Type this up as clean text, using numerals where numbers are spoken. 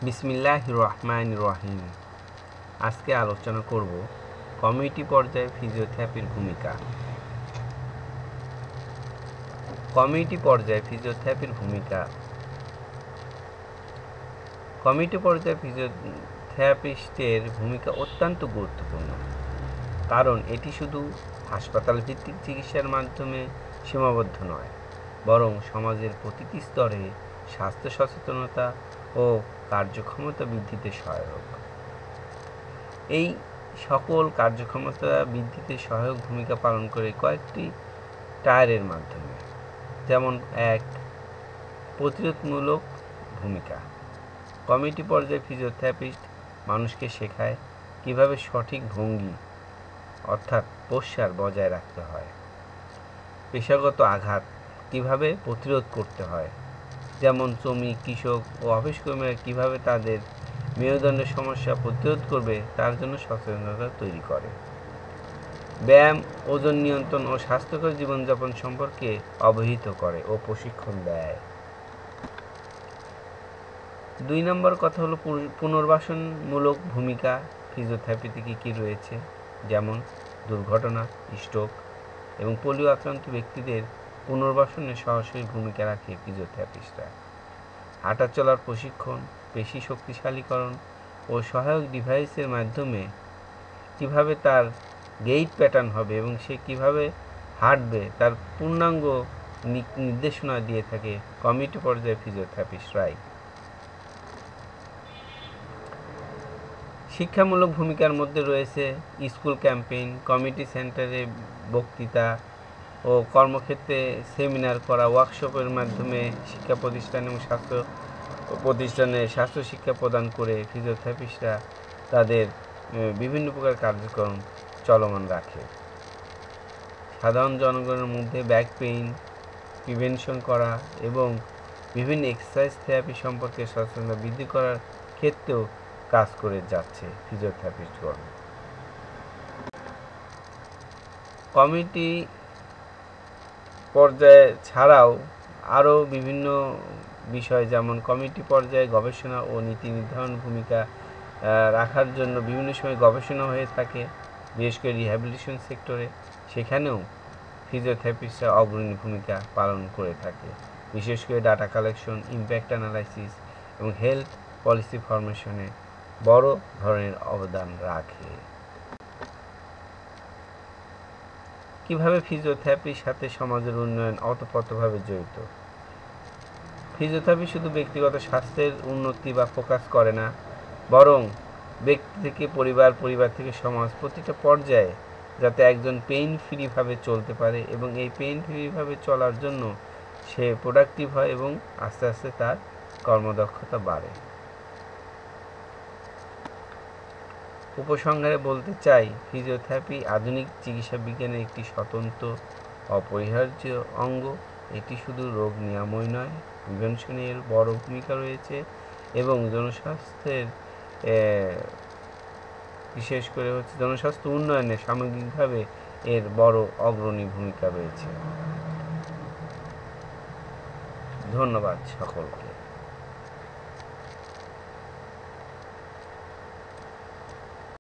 বিসমিল্লাহির রহমানির রহিম। আজকে আলোচনা করব কমিউনিটি পর্যায়ে ফিজিওথেরাপির ভূমিকা। কমিউনিটি পর্যায়ে ফিজিওথেরাপির ভূমিকা। কমিউনিটি পর্যায়ে ফিজিওথেরাপিস্টের ভূমিকা অত্যন্ত গুরুত্বপূর্ণ, কারণ এটি শুধু হাসপাতাল ভিত্তিক চিকিৎসার মাধ্যমে সীমাবদ্ধ নয়, বরং সমাজের প্রতিটি স্তরে স্বাস্থ্য সচেতনতা ও কার্যক্ষমতা বৃদ্ধিতে সহায়ক। এই সকল কার্যক্ষমতা বৃদ্ধিতে সহায়ক ভূমিকা পালন করে কয়েকটি টায়ারের মাধ্যমে। যেমন ১. প্রতিরোধমূলক ভূমিকা। কমিউনিটি পর্যায়ে ফিজিওথেরাপিস্ট মানুষকে শেখায় কিভাবে সঠিক ভঙ্গি অর্থাৎ পোশ্চার বজায় রাখতে হয়, পেশাগত আঘাত কিভাবে প্রতিরোধ করতে হয়, যেমন শ্রমিক, কৃষক ও অফিস কর্মীরা কীভাবে তাদের মেরুদণ্ডের সমস্যা প্রতিরোধ করবে তার জন্য সচেতনতা তৈরি করে। ব্যায়াম, ওজন নিয়ন্ত্রণ ও স্বাস্থ্যকর জীবনযাপন সম্পর্কে অবহিত করে ও প্রশিক্ষণ দেয়। ২ নম্বর কথা হলো পুনর্বাসনমূলক ভূমিকা। ফিজিওথেরাপিতে কী রয়েছে, যেমন দুর্ঘটনা, স্ট্রোক এবং পোলিও আক্রান্ত ব্যক্তিদের পুনর্বাসনে সরাসরি ভূমিকা রাখে ফিজিওথেরাপিস্টরা। হাঁটা চলার প্রশিক্ষণ, পেশি শক্তিশালীকরণ ও সহায়ক ডিভাইসের মাধ্যমে কিভাবে তার গেইট প্যাটার্ন হবে এবং সে কিভাবে হাঁটবে তার পূর্ণাঙ্গ নির্দেশনা দিয়ে থাকে কমিউনিটি পর্যায়ে ফিজিওথেরাপিস্টরাই। শিক্ষামূলক ভূমিকার মধ্যে রয়েছে স্কুল ক্যাম্পেইন, কমিউনিটি সেন্টারে বক্তৃতা ও কর্মক্ষেত্রে সেমিনার করা, ওয়ার্কশপের মাধ্যমে শিক্ষা প্রতিষ্ঠান এবং স্বাস্থ্য প্রতিষ্ঠানে স্বাস্থ্য শিক্ষা প্রদান করে ফিজিওথেরাপিস্টরা তাদের বিভিন্ন প্রকার কার্যক্রম চলমান রাখে। সাধারণ জনগণের মধ্যে ব্যাক পেইন প্রিভেনশন করা এবং বিভিন্ন এক্সারসাইজ থেরাপি সম্পর্কে সচেতনতা বৃদ্ধি করার ক্ষেত্রেও কাজ করে যাচ্ছে ফিজিওথেরাপিস্টগণ। কমিউনিটি পর্যায়ে ছাড়াও আরও বিভিন্ন বিষয়, যেমন কমিউনিটি পর্যায়ে গবেষণা ও নীতি নির্ধারণ ভূমিকা রাখার জন্য বিভিন্ন সময় গবেষণা হয়ে থাকে, বিশেষ করে রিহ্যাবিলিটেশন সেক্টরে। সেখানেও ফিজিওথেরাপিস্টরা অগ্রণী ভূমিকা পালন করে থাকে, বিশেষ করে ডাটা কালেকশন, ইমপ্যাক্ট অ্যানালাইসিস এবং হেলথ পলিসি ফরমেশনে বড় ধরনের অবদান রাখে। কিভাবে ফিজিওথেরাপির সাথে সমাজের উন্নয়ন ওতপ্রোতভাবে জড়িত? ফিজিওথেরাপি শুধু ব্যক্তিগত স্বাস্থ্যের উন্নতি বা ফোকাস করে না, বরং ব্যক্তি থেকে পরিবার, পরিবার থেকে সমাজ, প্রতিটা পর্যায়ে যাতে একজন পেইন ফ্রিভাবে চলতে পারে এবং এই পেইন ফ্রিভাবে চলার জন্য সে প্রোডাক্টিভ হয় এবং আস্তে আস্তে তার কর্মদক্ষতা বাড়ে। উপসংহারে বলতে চাই, ফিজিওথেরাপি আধুনিক চিকিৎসা বিজ্ঞানের একটি স্বতন্ত্র অপরিহার্য অঙ্গ। এটি শুধু রোগ নিরাময় নয়, প্রিভেনশনের বড় ভূমিকা রয়েছে এবং জনস্বাস্থ্যের বিশেষ করে জনস্বাস্থ্য উন্নয়নে সামগ্রিকভাবে এর বড় অগ্রণী ভূমিকা রয়েছে। ধন্যবাদ সকলকে।